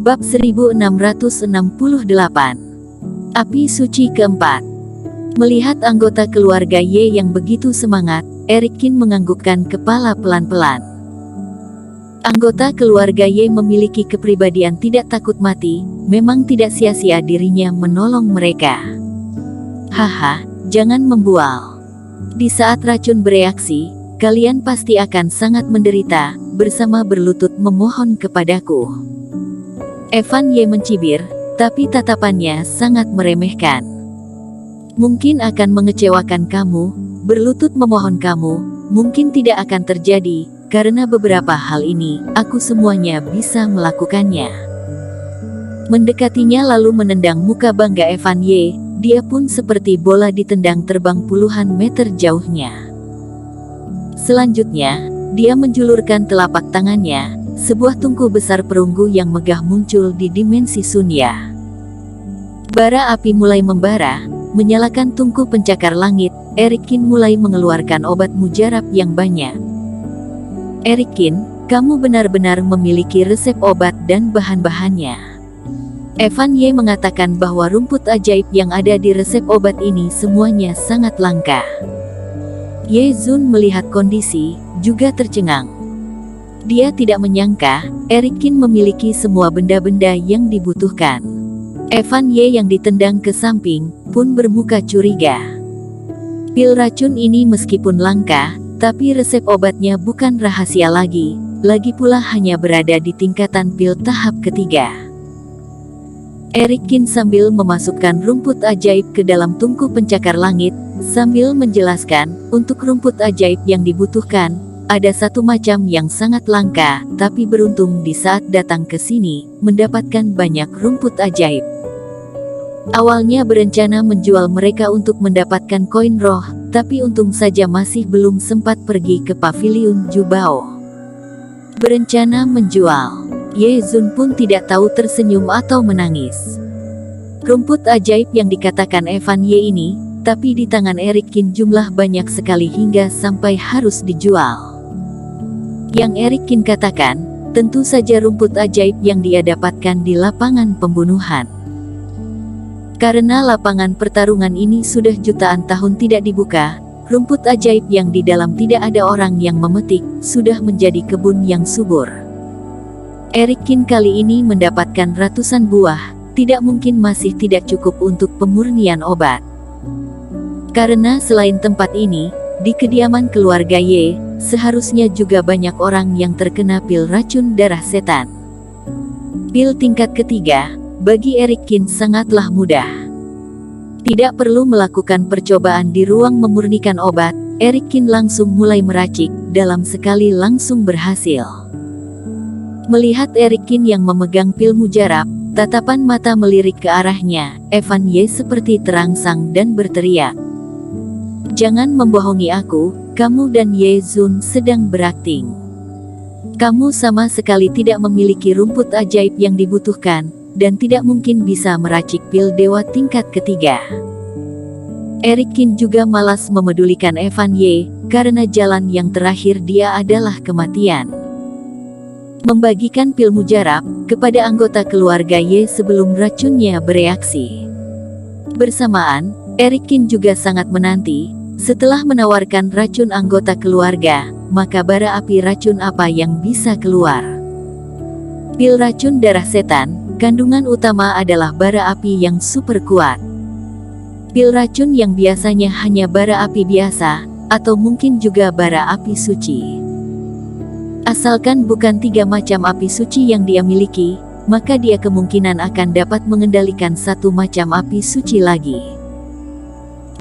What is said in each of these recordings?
Bab 1668. Api suci keempat. Melihat anggota keluarga Y yang begitu semangat, Erikin menganggukkan kepala pelan-pelan. Anggota keluarga Y memiliki kepribadian tidak takut mati, memang tidak sia-sia dirinya menolong mereka. Haha, jangan membual. Di saat racun bereaksi, kalian pasti akan sangat menderita, bersama berlutut memohon kepadaku. Evan Y mencibir, tapi tatapannya sangat meremehkan. Mungkin akan mengecewakan kamu, berlutut memohon kamu, mungkin tidak akan terjadi, karena beberapa hal ini, aku semuanya bisa melakukannya. Mendekatinya lalu menendang muka bangga Evan Y, dia pun seperti bola ditendang terbang puluhan meter jauhnya. Selanjutnya, dia menjulurkan telapak tangannya, sebuah tungku besar perunggu yang megah muncul di dimensi Sunya. Bara api mulai membara, menyalakan tungku pencakar langit. Erikin mulai mengeluarkan obat mujarab yang banyak. Erikin, kamu benar-benar memiliki resep obat dan bahan-bahannya. Evan Y mengatakan bahwa rumput ajaib yang ada di resep obat ini semuanya sangat langka. Ye Zun melihat kondisi, juga tercengang. Dia tidak menyangka, Erikin memiliki semua benda-benda yang dibutuhkan. Evan Y yang ditendang ke samping, pun bermuka curiga. Pil racun ini meskipun langka, tapi resep obatnya bukan rahasia lagi pula hanya berada di tingkatan pil tahap ketiga. Erikin sambil memasukkan rumput ajaib ke dalam tungku pencakar langit, sambil menjelaskan, untuk rumput ajaib yang dibutuhkan, ada satu macam yang sangat langka, tapi beruntung di saat datang ke sini, mendapatkan banyak rumput ajaib. Awalnya berencana menjual mereka untuk mendapatkan koin roh, tapi untung saja masih belum sempat pergi ke paviliun Jubao. Berencana menjual. Ye Zun pun tidak tahu tersenyum atau menangis. Rumput ajaib yang dikatakan Evan Y ini, tapi di tangan Erikin jumlah banyak sekali hingga sampai harus dijual. Yang Erikin katakan, tentu saja rumput ajaib yang dia dapatkan di lapangan pembunuhan. Karena lapangan pertarungan ini sudah jutaan tahun tidak dibuka, rumput ajaib yang di dalam tidak ada orang yang memetik, sudah menjadi kebun yang subur. Erikin kali ini mendapatkan ratusan buah, tidak mungkin masih tidak cukup untuk pemurnian obat. Karena selain tempat ini, di kediaman keluarga Y, seharusnya juga banyak orang yang terkena pil racun darah setan. Pil tingkat ketiga, bagi Erikin sangatlah mudah. Tidak perlu melakukan percobaan di ruang memurnikan obat, Erikin langsung mulai meracik, dalam sekali langsung berhasil. Melihat Erikin yang memegang pil mujarab, tatapan mata melirik ke arahnya, Evan Y seperti terangsang dan berteriak. Jangan membohongi aku, kamu dan Ye Zun sedang berakting. Kamu sama sekali tidak memiliki rumput ajaib yang dibutuhkan, dan tidak mungkin bisa meracik pil dewa tingkat ketiga. Erikin juga malas memedulikan Evan Y, karena jalan yang terakhir dia adalah kematian. Membagikan pil mujarab kepada anggota keluarga Y sebelum racunnya bereaksi. Bersamaan, Erikin juga sangat menanti, setelah menawarkan racun anggota keluarga, maka bara api racun apa yang bisa keluar. Pil racun darah setan, kandungan utama adalah bara api yang super kuat. Pil racun yang biasanya hanya bara api biasa, atau mungkin juga bara api suci. Asalkan bukan 3 macam api suci yang dia miliki, maka dia kemungkinan akan dapat mengendalikan satu macam api suci lagi.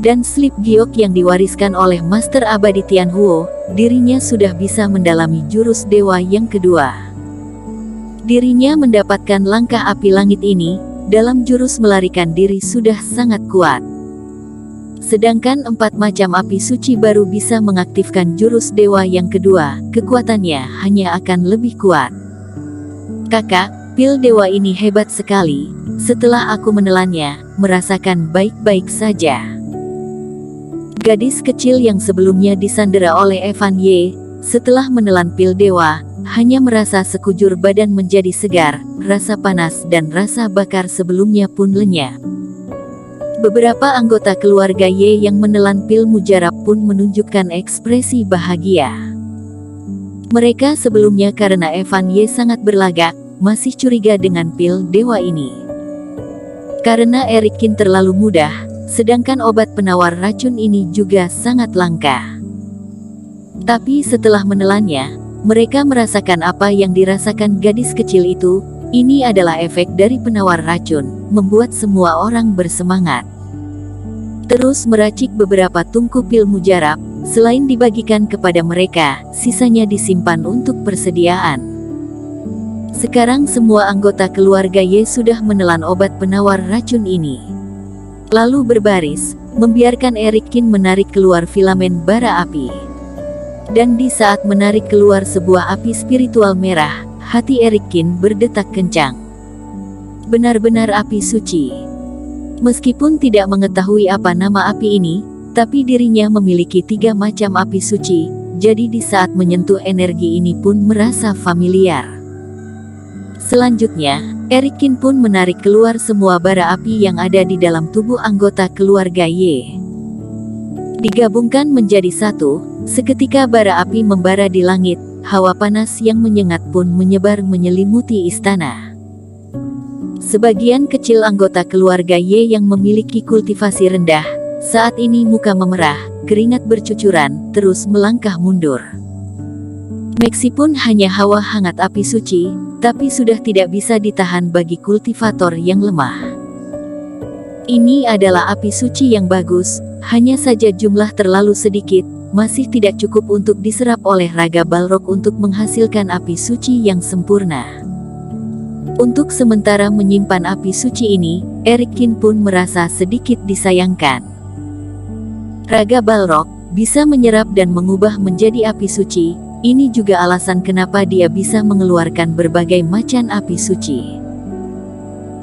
Dan slip giok yang diwariskan oleh Master Abadi Tianhuo, dirinya sudah bisa mendalami jurus dewa yang kedua. Dirinya mendapatkan langkah api langit ini, dalam jurus melarikan diri sudah sangat kuat. Sedangkan 4 macam api suci baru bisa mengaktifkan jurus dewa yang kedua, kekuatannya hanya akan lebih kuat. Kakak, pil dewa ini hebat sekali, setelah aku menelannya, merasakan baik-baik saja. Gadis kecil yang sebelumnya disandera oleh Evan Y, setelah menelan pil dewa, hanya merasa sekujur badan menjadi segar, rasa panas dan rasa bakar sebelumnya pun lenyap. Beberapa anggota keluarga Ye yang menelan pil mujarab pun menunjukkan ekspresi bahagia. Mereka sebelumnya karena Evan Ye sangat berlagak, masih curiga dengan pil dewa ini. Karena Eric Kin terlalu mudah, sedangkan obat penawar racun ini juga sangat langka. Tapi setelah menelannya, mereka merasakan apa yang dirasakan gadis kecil itu. Ini adalah efek dari penawar racun, membuat semua orang bersemangat. Terus meracik beberapa tungku pil mujarab, selain dibagikan kepada mereka, sisanya disimpan untuk persediaan. Sekarang semua anggota keluarga Ye sudah menelan obat penawar racun ini. Lalu berbaris, membiarkan Eric Kin menarik keluar filamen bara api. Dan di saat menarik keluar sebuah api spiritual merah, hati Eric Kin berdetak kencang. Benar-benar api suci. Meskipun tidak mengetahui apa nama api ini, tapi dirinya memiliki 3 macam api suci, jadi di saat menyentuh energi ini pun merasa familiar. Selanjutnya, Eric Kin pun menarik keluar semua bara api yang ada di dalam tubuh anggota keluarga Ye. Digabungkan menjadi satu, seketika bara api membara di langit, hawa panas yang menyengat pun menyebar menyelimuti istana. Sebagian kecil anggota keluarga Ye yang memiliki kultivasi rendah, saat ini muka memerah, keringat bercucuran, terus melangkah mundur. Meskipun hanya hawa hangat api suci, tapi sudah tidak bisa ditahan bagi kultivator yang lemah. Ini adalah api suci yang bagus, hanya saja jumlah terlalu sedikit, masih tidak cukup untuk diserap oleh Raga Balrog untuk menghasilkan api suci yang sempurna. Untuk sementara menyimpan api suci ini, Eric Kin pun merasa sedikit disayangkan. Raga Balrog bisa menyerap dan mengubah menjadi api suci. Ini juga alasan kenapa dia bisa mengeluarkan berbagai macam api suci.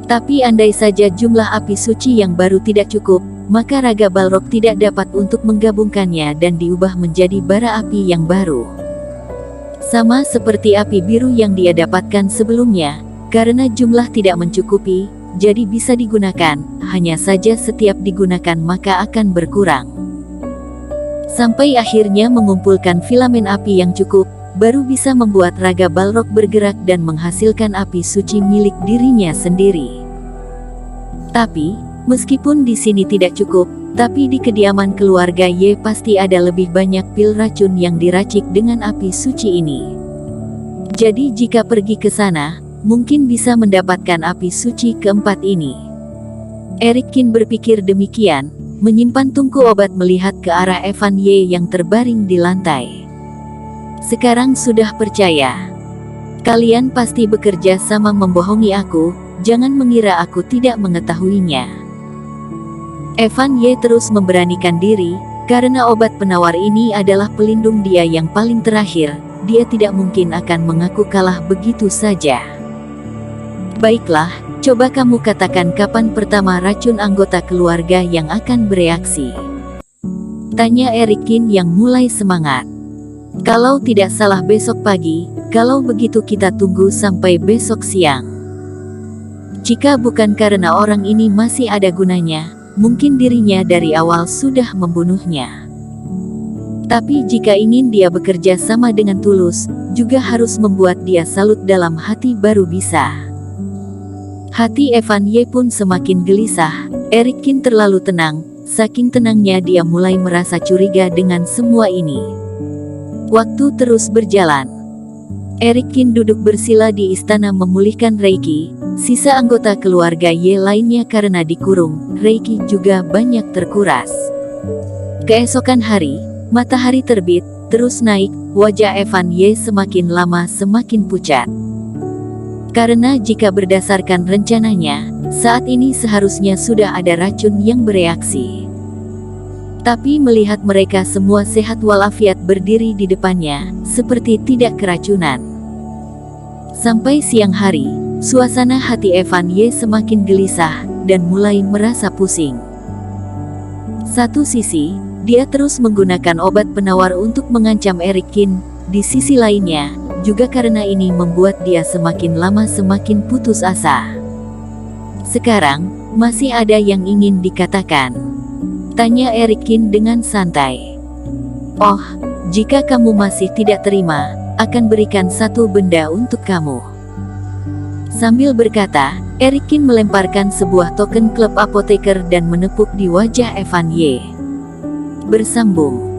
Tapi andai saja jumlah api suci yang baru tidak cukup, maka Raga Balrog tidak dapat untuk menggabungkannya dan diubah menjadi bara api yang baru. Sama seperti api biru yang dia dapatkan sebelumnya, karena jumlah tidak mencukupi, jadi bisa digunakan, hanya saja setiap digunakan maka akan berkurang. Sampai akhirnya mengumpulkan filamen api yang cukup, baru bisa membuat Raga Balrog bergerak dan menghasilkan api suci milik dirinya sendiri. Tapi, meskipun di sini tidak cukup, tapi di kediaman keluarga Ye pasti ada lebih banyak pil racun yang diracik dengan api suci ini. Jadi jika pergi ke sana, mungkin bisa mendapatkan api suci keempat ini. Eric Kin berpikir demikian, menyimpan tungku obat melihat ke arah Evan Ye yang terbaring di lantai. Sekarang sudah percaya. Kalian pasti bekerja sama membohongi aku, jangan mengira aku tidak mengetahuinya. Evan Ye terus memberanikan diri, karena obat penawar ini adalah pelindung dia yang paling terakhir, dia tidak mungkin akan mengaku kalah begitu saja. Baiklah, coba kamu katakan kapan pertama racun anggota keluarga yang akan bereaksi? Tanya Eric Kin yang mulai semangat. Kalau tidak salah besok pagi, kalau begitu kita tunggu sampai besok siang. Jika bukan karena orang ini masih ada gunanya, mungkin dirinya dari awal sudah membunuhnya. Tapi jika ingin dia bekerja sama dengan tulus, juga harus membuat dia salut dalam hati baru bisa. Hati Evan Ye pun semakin gelisah. Eric Kin terlalu tenang, saking tenangnya dia mulai merasa curiga dengan semua ini. Waktu terus berjalan. Eric Kin duduk bersila di istana memulihkan Reiki. Sisa anggota keluarga Ye lainnya karena dikurung, Reiki juga banyak terkuras. Keesokan hari, matahari terbit, terus naik, wajah Evan Ye semakin lama semakin pucat. Karena jika berdasarkan rencananya, saat ini seharusnya sudah ada racun yang bereaksi. Tapi melihat mereka semua sehat walafiat berdiri di depannya, seperti tidak keracunan. Sampai siang hari, suasana hati Evan Ye semakin gelisah, dan mulai merasa pusing. Satu sisi, dia terus menggunakan obat penawar untuk mengancam Eric Kin, di sisi lainnya, Juga karena ini membuat dia semakin lama semakin putus asa. Sekarang, masih ada yang ingin dikatakan? Tanya Erikin dengan santai. Oh, jika kamu masih tidak terima, akan berikan satu benda untuk kamu. Sambil berkata, Erikin melemparkan sebuah token klub apoteker dan menepuk di wajah Evan Y. Bersambung.